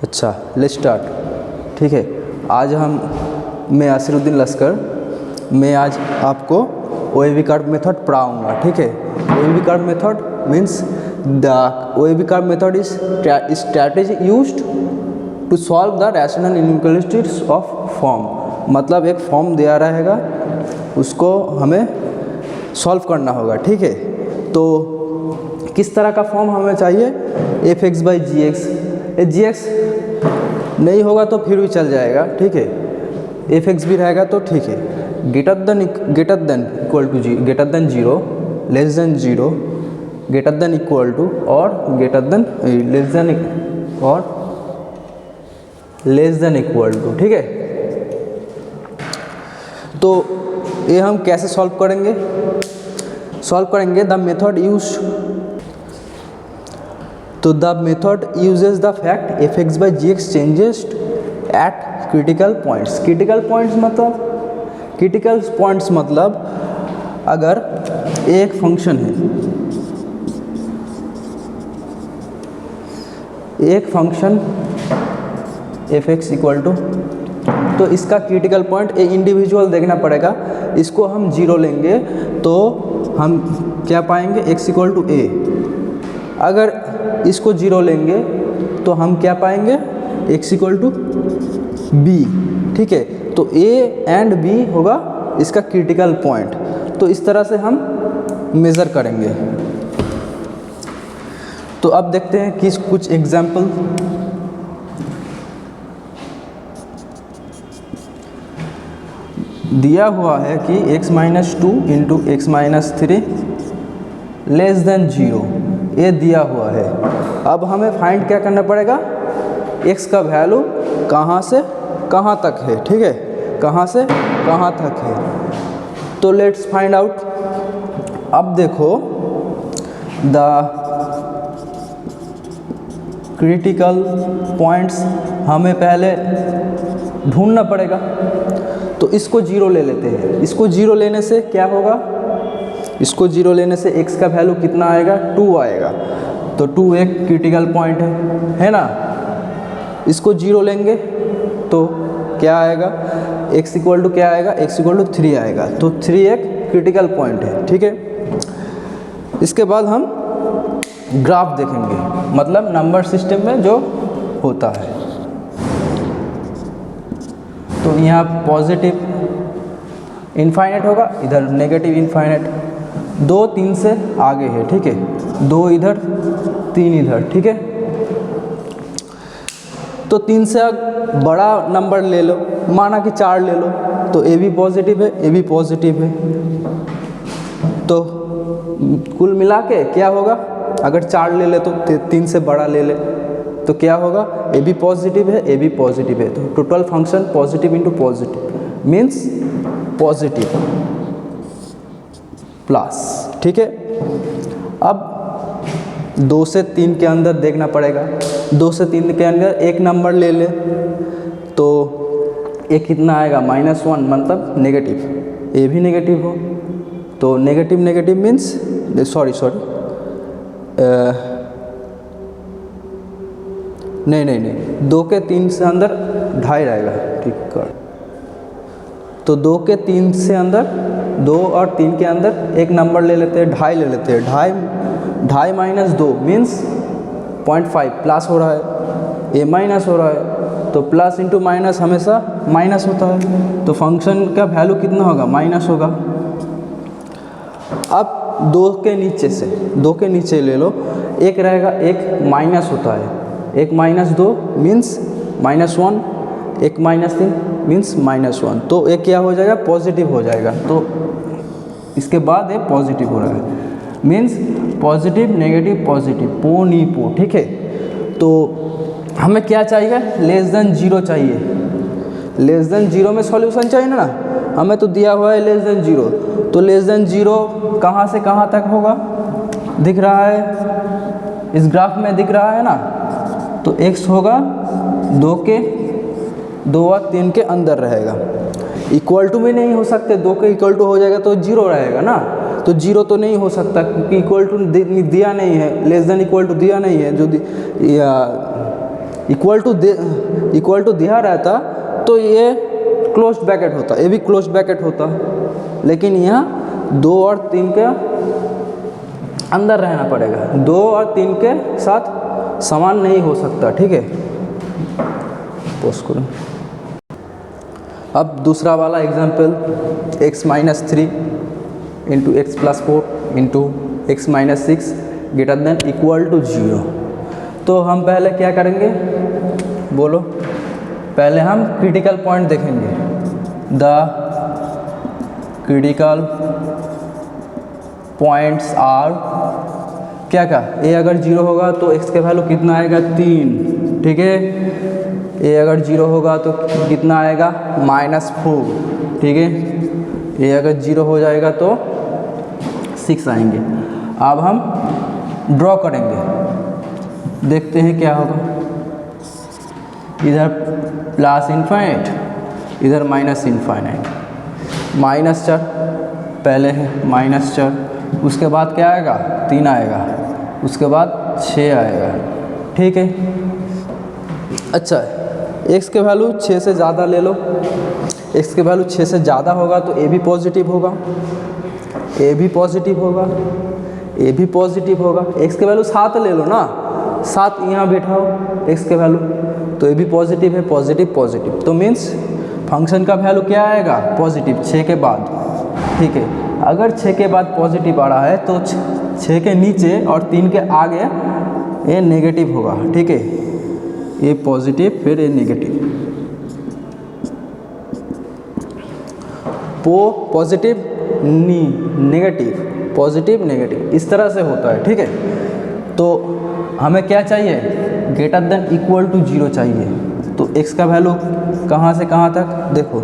अच्छा, let's start. ठीक है, आज मैं आसिरुद्दीन लश्कर, मैं आज आपको OAB कार्ड मेथड पढ़ाऊँगा। ठीक है, OAB card method means the OAB card method is strategy used to solve the rational inequalities of form. मतलब एक फॉर्म दिया रहेगा, उसको हमें सॉल्व करना होगा। ठीक है, तो किस तरह का फॉर्म हमें चाहिए? f(x/gx). gx नहीं होगा तो फिर भी चल जाएगा। ठीक है, f(x) भी रहेगा तो ठीक है। Greater than equal to greater than 0, less than 0, greater than equal to और greater than less than equal to. ठीक है, तो ये हम कैसे सॉल्व करेंगे? द मेथड यूज तो the method uses the fact f(x/gx) changes at critical points. Critical points मतलब अगर एक फंक्शन है, एक फंक्शन f(x) इक्वल टू, तो इसका क्रिटिकल पॉइंट इंडिविजुअल देखना पड़ेगा। इसको हम 0 लेंगे तो हम क्या पाएंगे? x equal to a। अगर इसको 0 लेंगे तो हम क्या पाएंगे? x equal to b। ठीक है, तो a एंड b होगा इसका क्रिटिकल पॉइंट। तो इस तरह से हम मेज़र करेंगे। तो अब देखते हैं कि कुछ एग्जाम्पल। दिया हुआ है कि x-2 into x-3 less than 0, ये दिया हुआ है। अब हमें फाइंड क्या करना पड़ेगा? x का वैल्यू कहाँ से कहाँ तक है। ठीक है, कहाँ से कहाँ तक है, तो लेट्स फाइंड आउट। अब देखो, द क्रिटिकल पॉइंट्स हमें पहले ढूंढना पड़ेगा। तो इसको 0 ले लेते हैं। इसको 0 लेने से क्या होगा? इसको 0 लेने से x का वैल्यू कितना आएगा? 2 आएगा। तो 2 एक क्रिटिकल पॉइंट है ना। इसको 0 लेंगे तो क्या आएगा? x इक्वल टू क्या आएगा? x इक्वल टू 3 आएगा। तो 3 एक क्रिटिकल पॉइंट है। ठीक है, इसके बाद हम ग्राफ देखेंगे, मतलब नंबर सिस्टम में जो होता है। तो यहाँ पॉजिटिव इनफाइनाइट होगा, इधर नेगेटिव इनफाइनाइट। 2 3 से आगे है। ठीक है, 2 इधर 3 इधर। ठीक है, तो 3 से बड़ा नंबर ले लो, माना कि 4 ले लो, तो a भी पॉजिटिव है, a भी पॉजिटिव है। तो कुल मिला के क्या होगा? अगर 4 ले ले तो 3 से बड़ा ले ले तो क्या होगा? a भी पॉजिटिव है, a भी पॉजिटिव है। तो total function positive into positive means positive plus. ठीक है, अब 2 से 3 के अंदर देखना पड़ेगा। 2 से 3 के अंदर एक नंबर ले ले तो ये कितना आएगा? -1, मतलब नेगेटिव। ए भी नेगेटिव हो तो नेगेटिव मीन्स सॉरी नहीं 2 के 3 से अंदर 2.5 रहेगा। ठीक कर, तो 2 के 3 से अंदर 2 और 3 के अंदर एक नंबर ले लेते हैं, 2.5 ले लेते हैं। 2.5 माइनस 2 मीन्स 0.5 प्लस हो रहा है, a माइनस हो रहा है। तो प्लस इंटू माइनस हमेशा माइनस होता है। तो फंक्शन का वैल्यू कितना होगा? माइनस होगा। अब 2 के नीचे ले लो, एक रहेगा, एक माइनस होता है। 1 माइनस 2 मीन्स -1, 1 माइनस 3 मीन्स -1। तो एक क्या हो जाएगा? पॉजिटिव हो जाएगा। तो इसके बाद ये पॉजिटिव हो रहा है, मीन्स पॉजिटिव नेगेटिव पॉजिटिव, पो नी पो। ठीक है, तो हमें क्या चाहिए? लेस देन 0 चाहिए। लेस देन 0 में सॉल्यूशन चाहिए ना, हमें तो दिया हुआ है लेस देन 0। तो लेस देन 0 कहाँ से कहाँ तक होगा? दिख रहा है, इस ग्राफ में दिख रहा है ना। तो x होगा 2 और 3 के अंदर रहेगा। इक्वल टू भी नहीं हो सकते, 2 के इक्वल टू हो जाएगा तो 0 रहेगा ना। तो 0 तो नहीं हो सकता क्योंकि इक्वल टू दिया नहीं है, लेस देन इक्वल टू दिया नहीं है। जो इक्वल टू दिया रहता तो ये क्लोज्ड ब्रैकेट होता, ये भी क्लोज्ड ब्रैकेट होता, लेकिन यहाँ 2 और 3 के अंदर रहना पड़ेगा, 2 और 3 के साथ समान नहीं हो सकता, ठीक है। पोस्ट करूँ। अब दूसरा वाला example, x minus 3 into x plus 4 into x minus 6 greater than equal to 0। तो हम पहले क्या करेंगे, बोलो। पहले हम क्रिटिकल पॉइंट देखेंगे, द क्रिटिकल पॉइंट्स आर क्या क्या, ए अगर 0 होगा तो x के वैल्यू कितना आएगा 3, ठीक है। ए अगर 0 होगा तो कितना आएगा -4, ठीक है। ए अगर 0 हो जाएगा तो 6 आएंगे। अब हम ड्रॉ करेंगे, देखते हैं क्या होगा। इधर प्लस इनफाइनाइट, इधर माइनस इनफाइनाइट। -4 पहले है, -4, उसके बाद क्या आएगा 3 आएगा, उसके बाद 6 आएगा, ठीक है। अच्छा, x के वैल्यू 6 से ज़्यादा ले लो, x के वैल्यू 6 से ज़्यादा होगा तो a भी पॉजिटिव होगा, a भी पॉजिटिव होगा, a भी पॉजिटिव होगा। x के वैल्यू 7 ले लो ना, 7 यहाँ बैठाओ x के वैल्यू, तो ये भी पॉजिटिव है, पॉजिटिव पॉजिटिव, तो मीन्स फंक्शन का वैल्यू क्या आएगा पॉजिटिव 6 के बाद, ठीक है। अगर 6 के बाद पॉजिटिव आ रहा है तो 6 के नीचे और 3 के आगे ये नेगेटिव होगा, ठीक है। ये पॉजिटिव फिर ये negative, positive negative, positive negative, इस तरह से होता है, ठीक है। तो हमें क्या चाहिए, ग्रेटर देन इक्वल टू 0 चाहिए। तो x का वैल्यू कहाँ से कहाँ तक, देखो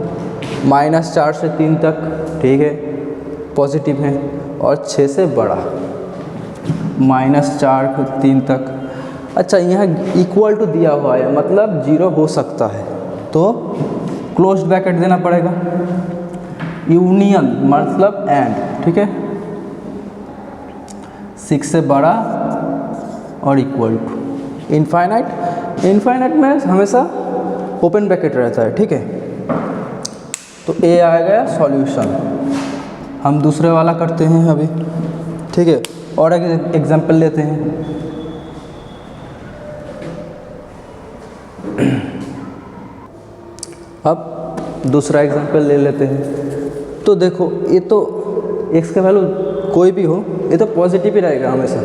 -4 से 3 तक, ठीक है, पॉजिटिव है, और 6 से बड़ा -4 से 3 तक। अच्छा, यहाँ इक्वल टू दिया हुआ है, मतलब 0 हो सकता है, तो क्लोज्ड ब्रैकेट देना पड़ेगा, यूनियन मतलब एंड, ठीक है। 6 से बड़ा और इक्वल टू इनफाइनाइट, इनफाइनाइट में हमेशा ओपन ब्रैकेट रहता है, ठीक है। तो ए आएगा सॉल्यूशन। हम दूसरे वाला करते हैं अभी, ठीक है, और एक एग्जांपल लेते हैं। अब दूसरा एग्जांपल ले लेते हैं। तो देखो, ये तो x का वैल्यू कोई भी हो, ये तो पॉजिटिव ही रहेगा हमेशा,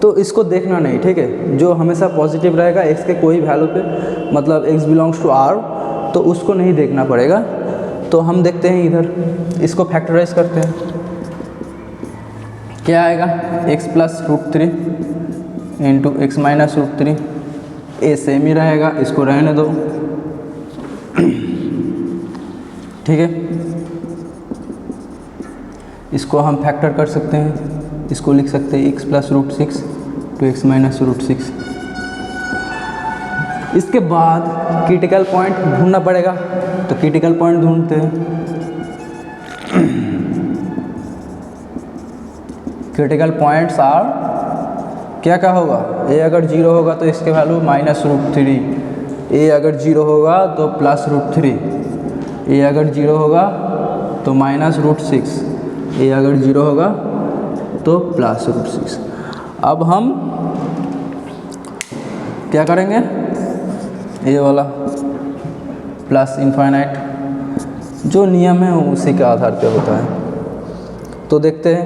तो इसको देखना नहीं, ठीक है। जो हमेशा पॉजिटिव रहेगा x के कोई वैल्यू पे, मतलब x बिलोंग्स टू r, तो उसको नहीं देखना पड़ेगा। तो हम देखते हैं इधर, इसको फैक्टराइज करते हैं। क्या आएगा, x plus √3 into x minus √3, ए सेम ही रहेगा, इसको रहने दो, ठीक है। इसको हम फैक्टर कर सकते हैं, इसको लिख सकते हैं x plus √6 to x minus √6। इसके बाद क्रिटिकल पॉइंट ढूंढना पड़ेगा, तो क्रिटिकल पॉइंट ढूंढते हैं। क्रिटिकल पॉइंट्स आर क्या क्या होगा, a अगर 0 होगा तो इसके वैल्यू -√3, a अगर 0 होगा तो +√3, a अगर 0 होगा तो -√6, a अगर 0 होगा तो +√6। अब हम क्या करेंगे, ये वाला प्लस इनफाइनाइट, जो नियम है उसी के आधार पे होता है। तो देखते हैं,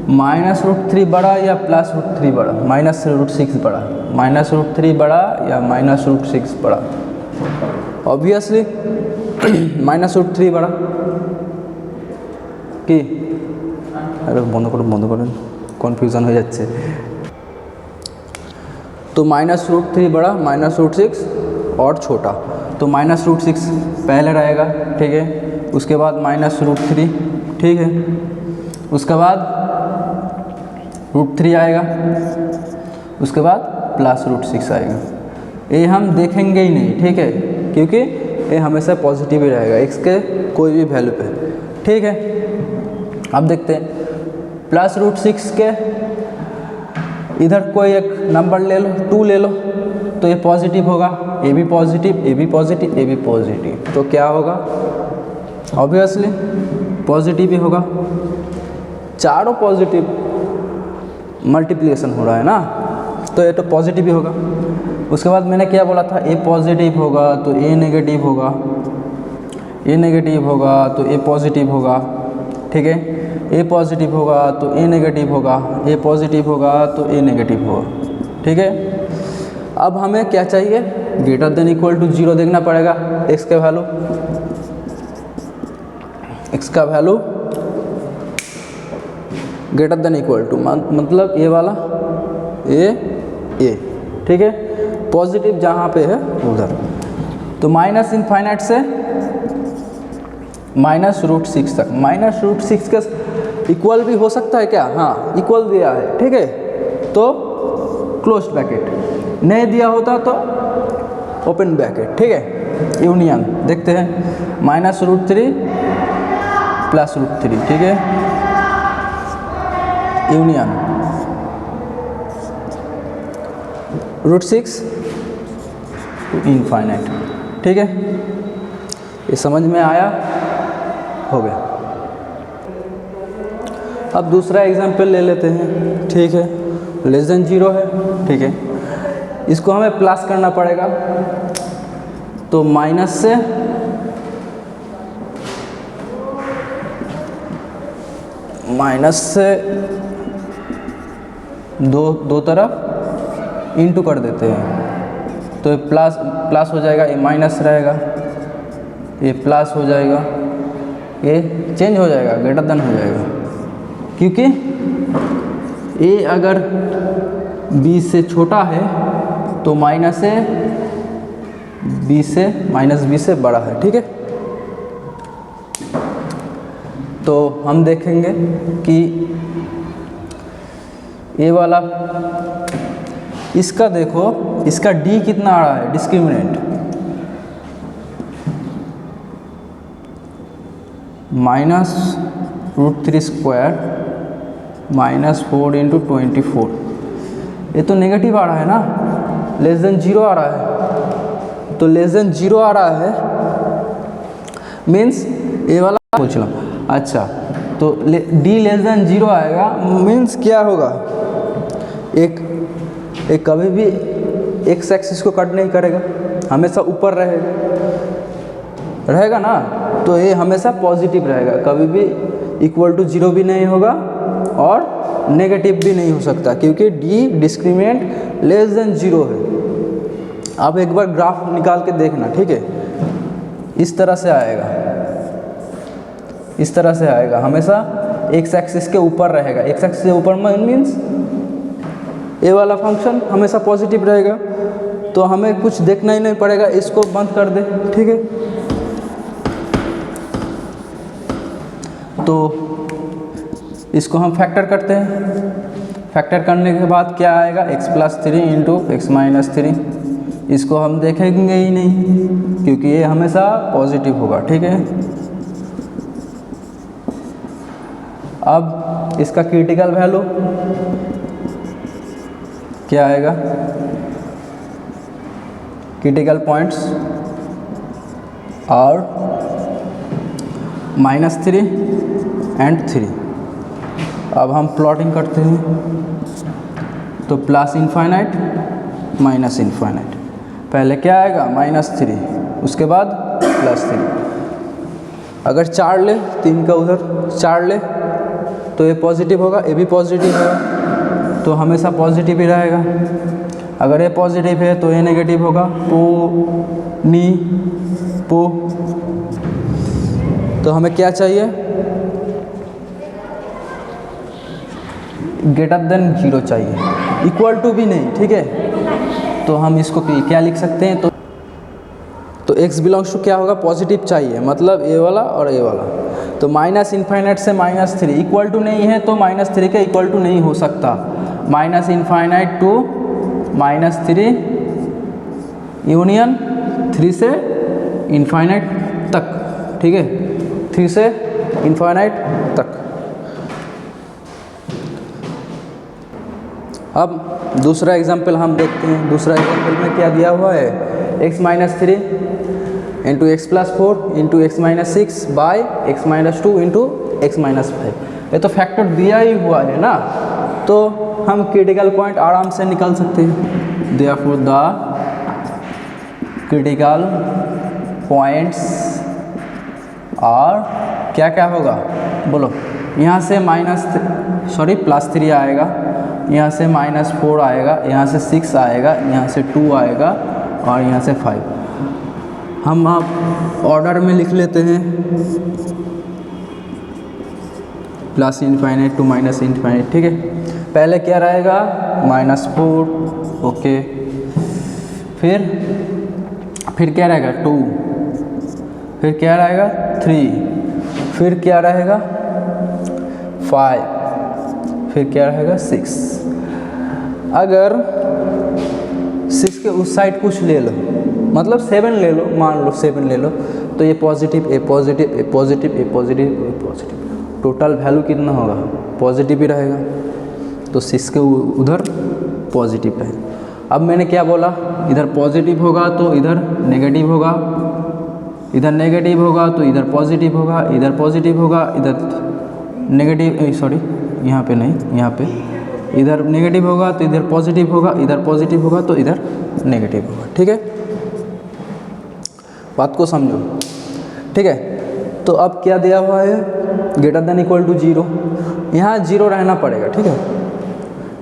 -√3 बड़ा या +√3 बड़ा, -√6 बड़ा, -√3 बड़ा या -√6 बड़ा। ऑब्वियसली -√3 बड़ा কি, আরে বন্ধ করেন কনফিউশন হয়ে যাচ্ছে। तो -√3 बड़ा, -√6 और छोटा, तो -√6 पहले रहेगा, ठीक है। उसके बाद -√3, ठीक है। उसके बाद √3 आएगा, उसके बाद +√6 आएगा। ये हम देखेंगे ही नहीं, ठीक है, क्योंकि ये हमेशा पॉजिटिव ही रहेगा x के कोई भी वैल्यू पे, ठीक है। अब देखते हैं +√6 के इधर कोई एक नंबर ले लो, 2 ले लो, तो ये पॉजिटिव होगा, ये भी पॉजिटिव, ये भी पॉजिटिव, ये भी पॉजिटिव, तो क्या होगा, ऑब्वियसली पॉजिटिव ही होगा। चारों पॉजिटिव मल्टीप्लिकेशन हो रहा है ना, तो ये तो पॉजिटिव ही होगा। उसके बाद मैंने क्या बोला था, ए पॉजिटिव होगा तो ए नेगेटिव होगा, ए नेगेटिव होगा तो ए पॉजिटिव होगा, ठीक है। ए पॉजिटिव होगा तो ए नेगेटिव होगा, ए पॉजिटिव होगा तो ए नेगेटिव होगा, ठीक है। अब हमें क्या चाहिए, ग्रेटर देन इक्वल टू 0 देखना पड़ेगा। x का वैल्यू, x का value greater than equal to मतलब ये वाला ए, ठीक है। पॉजिटिव जहाँ पे है उधर, तो माइनस इनफाइनाइट से -√6 तक, -√6 के इक्वल भी हो सकता है क्या, हाँ इक्वल दिया है, ठीक है, तो क्लोज्ड ब्रैकेट, नहीं दिया होता तो ओपन ब्रैकेट, ठीक है। यूनियन देखते हैं, -√3 +√3, ठीक है, यूनियन √6 इनफाइनाइट, ठीक है। ये समझ में आया, हो गया। अब दूसरा एग्जाम्पल ले लेते हैं, ठीक है। लेस देन 0 है, ठीक है, इसको हमें प्लस करना पड़ेगा, तो माइनस से दो तरफ इंटू कर देते हैं, तो ये प्लस हो जाएगा, ये माइनस रहेगा, ये प्लस हो जाएगा, ये चेंज हो जाएगा, ग्रेटर देन हो जाएगा, क्योंकि ए अगर b से छोटा है तो माइनस है b से -b से बड़ा है, ठीक है। तो हम देखेंगे कि ये वाला, इसका देखो, इसका d कितना आ रहा है, डिस्क्रिमिनेंट -√3² -4 × 24, ये तो नेगेटिव आ रहा है ना, लेस देन 0 आ रहा है, तो लेस देन 0 आ रहा है मीन्स ये वाला पूछ लो, अच्छा तो d लेस देन 0 आएगा मीन्स क्या होगा, एक कभी भी x एक्सिस को कट नहीं करेगा, हमेशा ऊपर रहेगा ना, तो ये हमेशा पॉजिटिव रहेगा, कभी भी इक्वल टू 0 भी नहीं होगा और नेगेटिव भी नहीं हो सकता, क्योंकि d डिस्क्रिमिनेंट लेस देन 0 है। आप एक बार ग्राफ निकाल के देखना, ठीक है, इस तरह से आएगा, इस तरह से आएगा, हमेशा x एक्सिस के ऊपर रहेगा, x एक्सिस के ऊपर मीन्स ये वाला फंक्शन हमेशा पॉजिटिव रहेगा, तो हमें कुछ देखना ही नहीं पड़ेगा, इसको बंद कर दे, ठीक है। तो इसको हम फैक्टर करते हैं, फैक्टर करने के बाद क्या आएगा, x + 3 × x - 3, इसको हम देखेंगे ही नहीं क्योंकि ये हमेशा पॉजिटिव होगा, ठीक है। अब इसका क्रिटिकल वैल्यू क्या आएगा, क्रिटिकल पॉइंट्स और -3 और 3। अब हम प्लॉटिंग करते हैं, तो प्लस इनफाइनाइट माइनस इनफाइनाइट, पहले क्या आएगा -3, उसके बाद +3, अगर 4 ले, 3 का उधर 4 ले तो ये पॉजिटिव होगा, ये भी पॉजिटिव होगा, तो हमेशा पॉजिटिव ही रहेगा। अगर ये पॉजिटिव है तो ये नेगेटिव होगा, पो। तो हमें क्या चाहिए, ग्रेटर देन 0 चाहिए, इक्वल टू भी नहीं, ठीक है। तो हम इसको क्या लिख सकते हैं, तो x बिलोंग्स टू क्या होगा, पॉजिटिव चाहिए, मतलब ये वाला और ये वाला, तो माइनस इनफाइनाइट से -3 इक्वल टू नहीं है, तो -3 के इक्वल टू नहीं हो सकता, माइनस इनफाइनाइट टू -3 यूनियन 3 से इनफाइनाइट तक, ठीक है, 3 से इनफाइनाइट तक। अब दूसरा एग्जाम्पल हम देखते हैं। दूसरा एग्जाम्पल में क्या दिया हुआ है, x minus 3 into x plus 4 into x minus 6 by x minus 2 into x minus 5। ये तो फैक्टर दिया ही हुआ है ना, तो हम क्रिटिकल पॉइंट आराम से निकाल सकते हैं। देयरफॉर द क्रिटिकल पॉइंट्स और क्या क्या होगा बोलो, यहाँ से प्लस 3 आएगा, यहाँ से -4 आएगा, यहाँ से 6 आएगा, यहाँ से 2 आएगा और यहाँ से 5। हम अब ऑर्डर में लिख लेते हैं, plus infinite to minus infinite. ठीक है, पहले क्या रहेगा -4, ओके, फिर क्या रहेगा 2, फिर क्या रहेगा 3, फिर क्या रहेगा 5, फिर क्या रहेगा 6। अगर 6 के उस साइड कुछ ले लो, मतलब 7 ले लो, मान लो 7 ले लो, तो ये पॉजिटिव, ए पॉजिटिव, ए पॉजिटिव, ए पॉजिटिव, ए पॉजिटिव, टोटल वैल्यू कितना होगा, पॉजिटिव ही रहेगा। तो 6 के उधर पॉजिटिव है। अब मैंने क्या बोला, इधर पॉजिटिव होगा तो इधर नेगेटिव होगा, इधर नेगेटिव होगा तो इधर पॉजिटिव होगा, इधर पॉजिटिव होगा, इधर नेगेटिव, सॉरी यहाँ पे नहीं, यहाँ पे इधर नेगेटिव होगा तो इधर पॉजिटिव होगा, इधर पॉजिटिव होगा तो इधर नेगेटिव होगा। ठीक है, बात को समझो। ठीक है, तो अब क्या दिया हुआ है, ग्रेटर देन इक्वल टू 0, यहाँ 0 रहना पड़ेगा। ठीक है,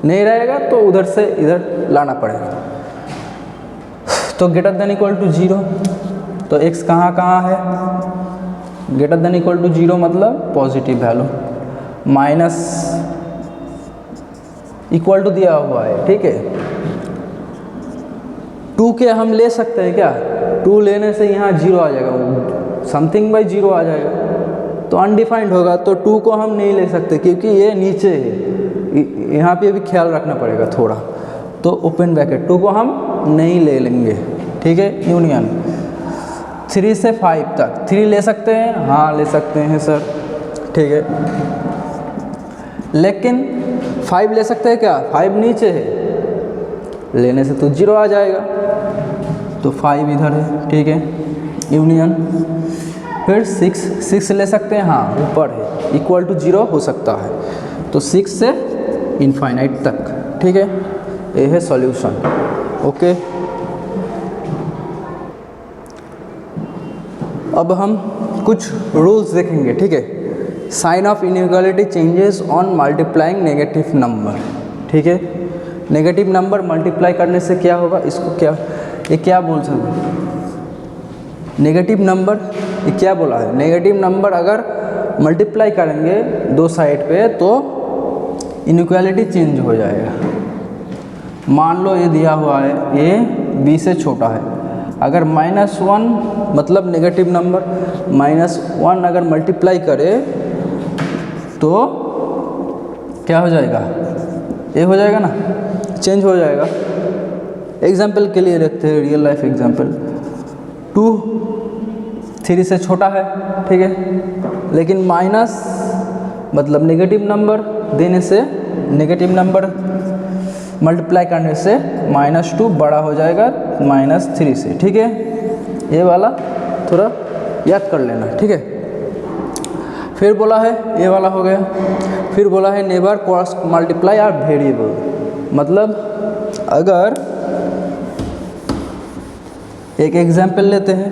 नहीं रहेगा तो उधर से इधर लाना पड़ेगा। तो ग्रेटर देन इक्वल टू 0, तो x कहाँ कहाँ है, ग्रेटर देन इक्वल टू 0 मतलब positive value, minus equal to दिया हुआ है। ठीक है, 2 के हम ले सकते हैं क्या, 2 लेने से यहाँ 0 आ जाएगा, समथिंग बाई 0 आ जाएगा, तो अनडिफाइंड होगा, तो 2 को हम नहीं ले सकते क्योंकि ये नीचे है, यहाँ पे भी ख्याल रखना पड़ेगा थोड़ा। तो ओपन ब्रैकेट 2 को हम नहीं ले लेंगे। ठीक है, यूनियन 3 से 5 तक 3 ले सकते हैं, हाँ ले सकते हैं सर। ठीक है, लेकिन 5 ले सकते हैं क्या, 5 नीचे है, लेने से तो 0 आ जाएगा, तो 5 इधर है। ठीक है, यूनियन फिर 6 ले सकते हैं, हाँ ऊपर है, इक्वल टू 0 हो सकता है, तो 6 से इनफाइनाइट तक। ठीक है, ये है सॉल्यूशन। ओके, अब हम कुछ रूल्स देखेंगे। ठीक है, sign of inequality changes on multiplying negative number. ठीक है, नेगेटिव नंबर मल्टीप्लाई करने से क्या होगा, इसको क्या, ये क्या बोल सकते, नेगेटिव नंबर, ये क्या बोला है, नेगेटिव नंबर अगर मल्टीप्लाई करेंगे दो साइड पे तो इनइक्वालिटी चेंज हो जाएगा। मान लो ये दिया हुआ है, ये b से छोटा है, अगर -1 मतलब नेगेटिव नंबर, -1 अगर मल्टीप्लाई करे तो क्या हो जाएगा, ये हो जाएगा ना, चेंज हो जाएगा। एग्जाम्पल के लिए रखते हैं, रियल लाइफ एग्जाम्पल, 2 3 से छोटा है। ठीक है, लेकिन माइनस मतलब नेगेटिव नंबर देने से, नेगेटिव नंबर मल्टीप्लाई करने से -2 बड़ा हो जाएगा -3 से। ठीक है, ये वाला थोड़ा याद कर लेना। ठीक है, फिर बोला है, ये वाला हो गया, फिर बोला है never cross multiply our variable, मतलब अगर एक एग्जाम्पल लेते हैं,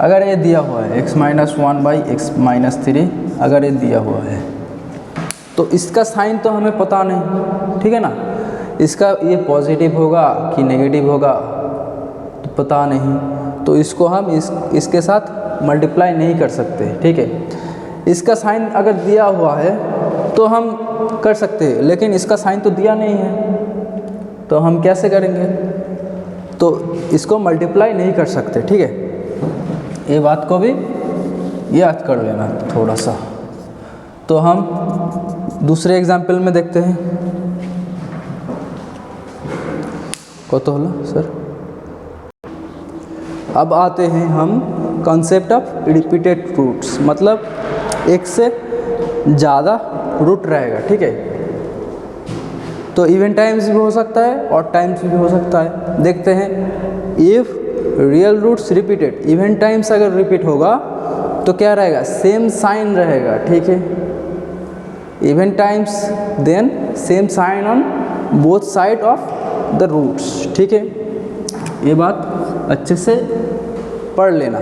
अगर ये दिया हुआ है x-1 बाई x-3, अगर ये दिया हुआ है तो इसका साइन तो हमें पता नहीं। ठीक है ना, इसका ये पॉजिटिव होगा कि नेगेटिव होगा तो पता नहीं, तो इसको हम इसके साथ मल्टीप्लाई नहीं कर सकते। ठीक है, इसका साइन अगर दिया हुआ है तो हम कर सकते हैं, लेकिन इसका साइन तो दिया नहीं है, तो हम कैसे करेंगे, तो इसको मल्टीप्लाई नहीं कर सकते। ठीक है, ये बात को भी याद कर लेना थोड़ा सा। तो हम दूसरे एग्जाम्पल में देखते हैं, कत होला सर। अब आते हैं हम कॉन्सेप्ट ऑफ रिपीटेड रूट्स, मतलब एक से ज़्यादा रूट रहेगा, ठीक है। तो इवन टाइम्स भी हो सकता है और टाइम्स भी हो सकता है। देखते हैं, if real roots repeated, even times अगर रिपीट होगा तो क्या रहेगा, सेम साइन रहेगा, ठीक है। Even times then same sign on both side of the roots, ठीक है। ये बात अच्छे से पढ़ लेना।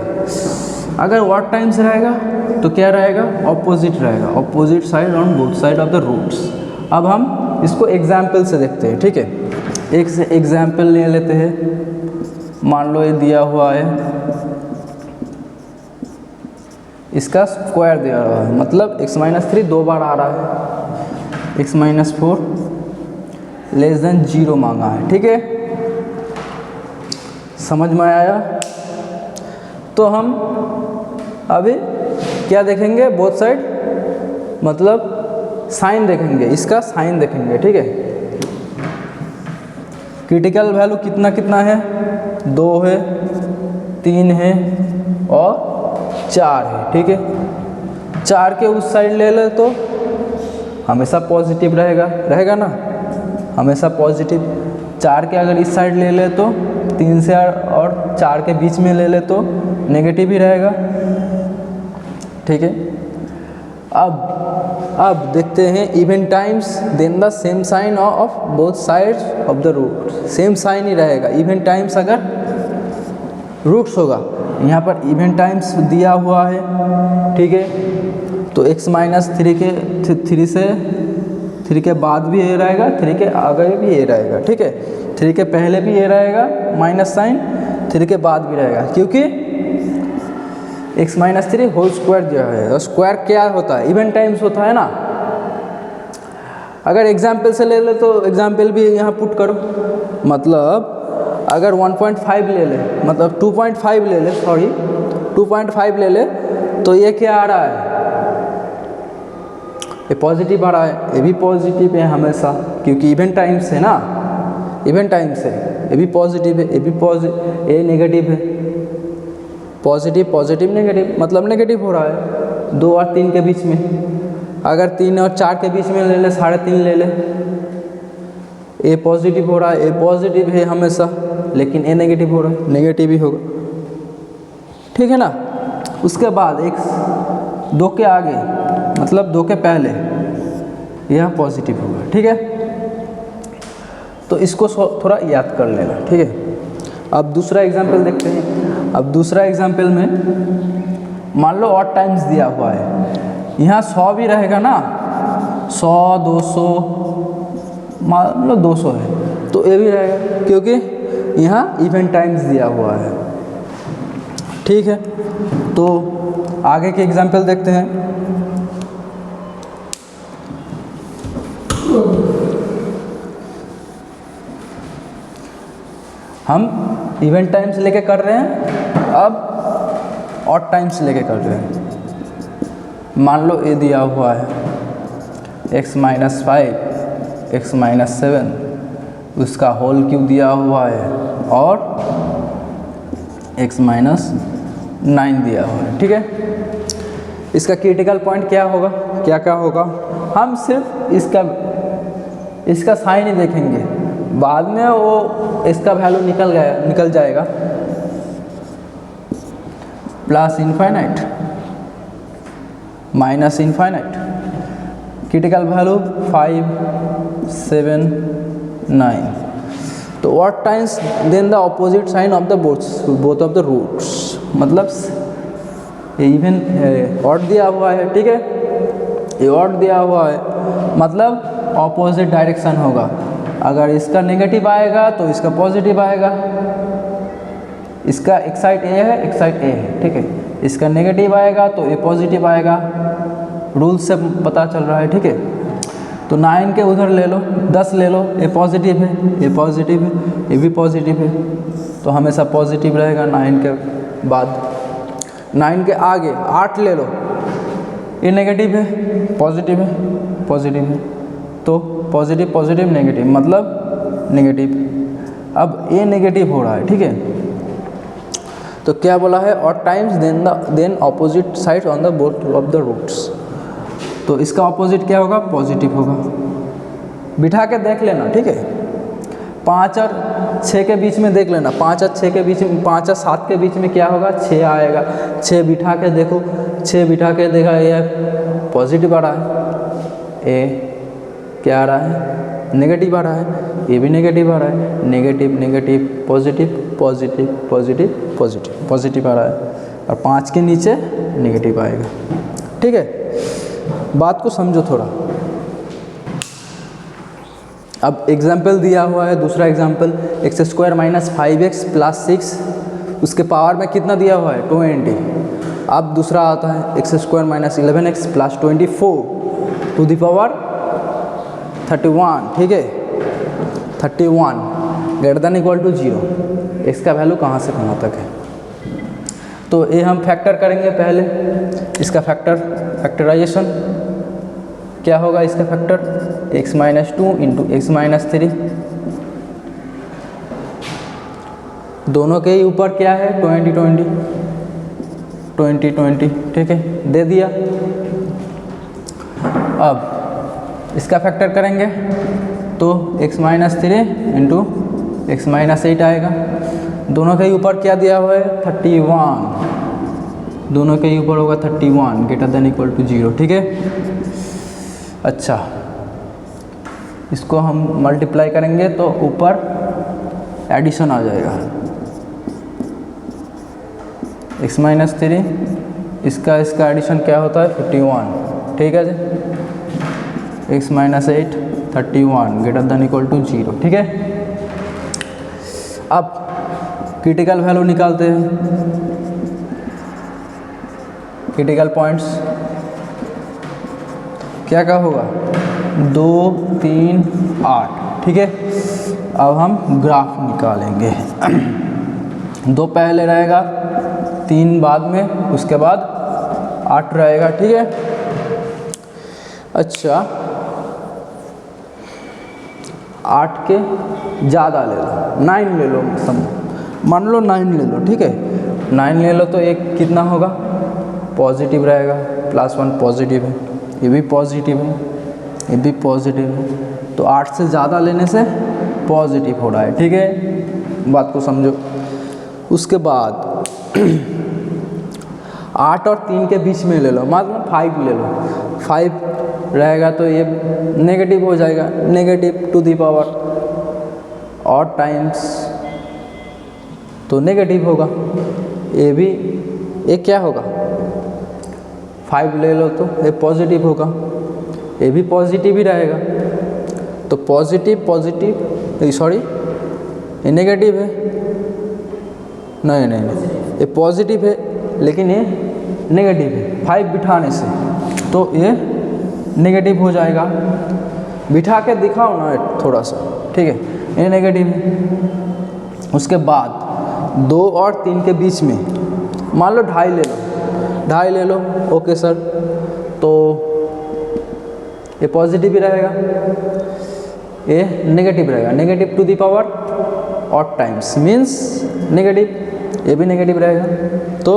अगर ऑड टाइम्स रहेगा तो क्या रहेगा, ऑपोजिट रहेगा, opposite side on both side of the roots. अब हम इसको एग्जाम्पल से देखते हैं, ठीक है। एक से एग्जाम्पल ले लेते हैं। मान लो ये दिया हुआ है, इसका स्क्वायर दिया हुआ है, मतलब x-3 दो बार आ रहा है, x-4 लेस देन 0 मांगा है, ठीक है। समझ में आया? तो हम अभी क्या देखेंगे, बोथ साइड मतलब साइन देखेंगे, इसका साइन देखेंगे, ठीक है। क्रिटिकल वैल्यू कितना कितना है, 2 है, 3 है और 4 है, ठीक है। 4 के उस साइड ले ले तो हमेशा पॉजिटिव रहेगा, रहेगा ना, हमेशा पॉजिटिव। 4 के अगर इस साइड ले ले तो 3 से और 4 के बीच में ले ले तो नेगेटिव ही रहेगा, ठीक है। अब देखते हैं even times then the same sign of both sides of the root, same sign ही रहेगा। इवन टाइम्स अगर रूट्स होगा, यहाँ पर इवन टाइम्स दिया हुआ है, ठीक है। तो x-3 के 3 के बाद भी ये रहेगा, 3 के आगे भी ये रहेगा, ठीक है। 3 के पहले भी ये रहेगा माइनस साइन, 3 के बाद भी रहेगा, क्योंकि x-3 होल स्क्वायर दिया है। और स्क्वायर क्या होता है, इवन टाइम्स होता है ना। अगर एग्जाम्पल से ले ले तो एग्जाम्पल भी यहाँ पुट करो, मतलब अगर 1.5 ले ले, मतलब 2.5 ले ले, सॉरी 2.5 ले ले, तो ये क्या आ रहा है, ये पॉजिटिव आ रहा है, ये भी पॉजिटिव है हमेशा, क्योंकि इवन टाइम्स है ना, इवन टाइम्स है, ये भी पॉजिटिव है, ये भी पॉजिटिव, ये नेगेटिव है, पॉजिटिव पॉजिटिव नेगेटिव, मतलब नेगेटिव हो रहा है 2 और 3 के बीच में। अगर 3 और 4 के बीच में ले ले, 3.5 ले ले, ए पॉजिटिव हो रहा है, ए पॉजिटिव है हमेशा, लेकिन ए नेगेटिव हो रहा है, नेगेटिव ही होगा, ठीक है ना। उसके बाद एक 2 के आगे मतलब 2 के पहले यह पॉजिटिव होगा, ठीक है। तो इसको थोड़ा याद कर लेना, ठीक है। अब दूसरा एग्जाम्पल देखते हैं। अब दूसरा एग्जाम्पल में मान लो ऑड टाइम्स दिया हुआ है, यहाँ 100 भी रहेगा ना, 100 200, मान लो 200 है तो ये भी रहेगा, क्योंकि यहाँ इवन टाइम्स दिया हुआ है, ठीक है। तो आगे के एग्जाम्पल देखते हैं। हम इवन टाइम्स लेके कर रहे हैं, अब ऑड टाइम्स लेके कर रहे हैं। मान लो ये दिया हुआ है x-5 x-7, उसका होल क्यूब दिया हुआ है और x-9 दिया हुआ है, ठीक है। इसका क्रिटिकल पॉइंट क्या होगा, क्या क्या होगा, हम सिर्फ इसका साइन ही देखेंगे, बाद में वो इसका वैल्यू निकल जाएगा, plus infinite minus infinite. Critical value 5 7 9। तो what times then the opposite sign of the both of the roots, मतलब इवन ऑड दिया हुआ है, ठीक है, ये ऑड दिया हुआ है, मतलब ऑपोजिट डायरेक्शन होगा। अगर इसका नेगेटिव आएगा तो इसका पॉजिटिव आएगा, इसका एक साइड ए है एक साइड ए है, ठीक है। इसका नेगेटिव आएगा तो ये पॉजिटिव आएगा, रूल से पता चल रहा है, ठीक है। तो 9 के उधर ले लो, 10 ले लो, ये पॉजिटिव है, ये पॉजिटिव है, ये भी पॉजिटिव है, तो हमेशा पॉजिटिव रहेगा। 9 के बाद 9 के आगे 8 ले लो, ये नेगेटिव है, पॉजिटिव है, पॉजिटिव है, तो पॉजिटिव पॉजिटिव नेगेटिव मतलब नेगेटिव। अब ये नेगेटिव हो रहा है, ठीक है। तो क्या बोला है, odd times then opposite side on the both of the roots. तो इसका ऑपोजिट क्या होगा? पॉजिटिव होगा। बिठा के देख लेना, ठीक है। 5 और 6 के बीच में देख लेना, 5 और 6 के बीच में, 5 और 7 के बीच में क्या होगा? 6 आएगा। 6 बिठा के देखो, 6 बिठा के देखा, ये पॉजिटिव आ रहा है। ए क्या आ रहा है? नेगेटिव आ रहा है। ये भी नेगेटिव आ रहा है। Negative negative positive positive positive positive positive आ रहा है। और 5 के नीचे नेगेटिव आएगा, ठीक है। बात को समझो थोड़ा। अब एग्जाम्पल दिया हुआ है, दूसरा एग्जाम्पल, x² - 5x + 6, उसके पावर में कितना दिया हुआ है? 20। अब दूसरा आता है x² - 11x + 24 to the power 31, ठीक है। 31 > 0। x का वैल्यू कहाँ से कहाँ तक है? तो ये हम फैक्टर करेंगे पहले। इसका फैक्टराइजेशन क्या होगा? इसका फैक्टर x - 2 × x - 3, दोनों के ही ऊपर क्या है? 20 20 20 20, ठीक है, दे दिया। अब इसका फैक्टर करेंगे तो x - 3 × x - 8 आएगा। दोनों के ऊपर क्या दिया हुआ है? 31, दोनों के ऊपर होगा 31 > 0, ठीक है। अच्छा, इसको हम मल्टीप्लाई करेंगे तो ऊपर एडिशन आ जाएगा। x - 3 इसका एडिशन क्या होता है? 51, ठीक है जी। x - 8 31 > 0, ठीक है। अब क्रिटिकल वैल्यू निकालते हैं, क्रिटिकल पॉइंट्स क्या क्या होगा? 2 3 8, ठीक है। अब हम ग्राफ निकालेंगे। 2 पहले रहेगा, 3 बाद में, उसके बाद 8 रहेगा, ठीक है। अच्छा, 8 के ज़्यादा ले लो, 9 ले लो, मान लो 9 ले लो, ठीक है। 9 ले लो तो एक कितना होगा? पॉजिटिव रहेगा, +1 पॉजिटिव है, ये भी पॉजिटिव है, ये भी पॉजिटिव है। तो 8 से ज़्यादा लेने से पॉजिटिव हो रहा है, ठीक है। बात को समझो। उसके बाद 8 और 3 के बीच में ले लो, मान लो 5 ले लो। 5 रहेगा तो ये नेगेटिव हो जाएगा, नेगेटिव टू दी पावर और टाइम्स, तो नेगेटिव होगा। ये भी एक क्या होगा? 5 ले लो तो ये पॉजिटिव होगा, ये भी पॉजिटिव ही रहेगा। तो पॉजिटिव पॉजिटिव, सॉरी ये नेगेटिव है, नहीं नहीं नहीं, ये पॉजिटिव है लेकिन ये नेगेटिव है। 5 बिठाने से तो ये नेगेटिव हो जाएगा। बिठा के दिखाओ ना थोड़ा सा, ठीक है, ये नेगेटिव है। उसके बाद 2 और 3 के बीच में मान लो 2.5 ले लो, 2.5 ले लो, ओके सर। तो ये पॉजिटिव ही रहेगा, ये नेगेटिव रहेगा, नेगेटिव टू दी पावर और टाइम्स मीन्स नेगेटिव, ये भी नेगेटिव रहेगा। तो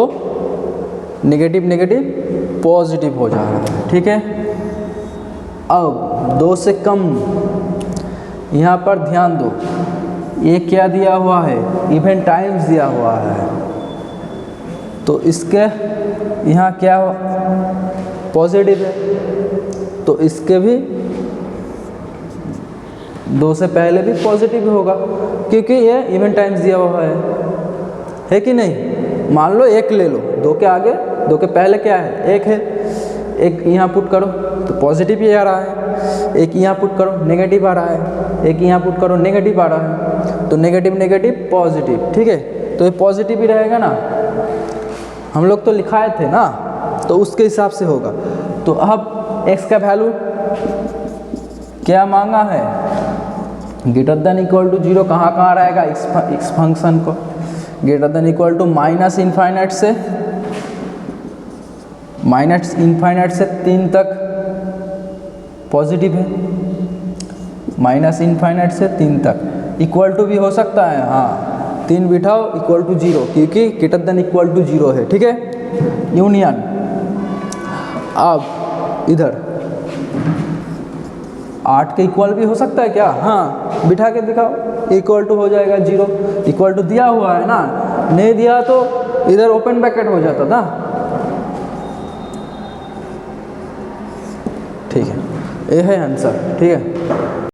नेगेटिव नेगेटिव पॉजिटिव हो जाएगा, ठीक है। अब 2 से कम, यहाँ पर ध्यान दो, ये क्या दिया हुआ है? इवन टाइम्स दिया हुआ है। तो इसके यहाँ क्या पॉजिटिव है, तो इसके भी 2 से पहले भी पॉजिटिव होगा क्योंकि ये इवन टाइम्स दिया हुआ है कि नहीं। मान लो 1 ले लो, 2 के आगे 2 के पहले क्या है? 1 है। 1 यहाँ पुट करो तो पॉजिटिव ही आ रहा है, 1 यहाँ पुट करो नेगेटिव आ रहा है, 1 यहाँ पुट करो नेगेटिव आ रहा है। तो नेगेटिव नेगेटिव पॉजिटिव, ठीक है। तो ये पॉजिटिव ही रहेगा ना, हम लोग तो लिखाए थे ना, तो उसके हिसाब से होगा। तो अब x का वैल्यू क्या मांगा है? > 0 कहाँ रहेगा? x फंक्शन को > से -∞ से 3 तक पॉजिटिव है, -∞ से 3 तक इक्वल टू भी हो सकता है, हाँ 3 बिठाओ = 0 क्योंकि > 0 है, ठीक है। यूनियन। अब इधर 8 के इक्वल भी हो सकता है क्या? हाँ, बिठा के दिखाओ। इक्वल टू हो जाएगा 0, इक्वल टू दिया हुआ है ना, नहीं दिया तो इधर ओपन ब्रैकेट हो जाता था। ठीक है, ये है आंसर। ठीक है।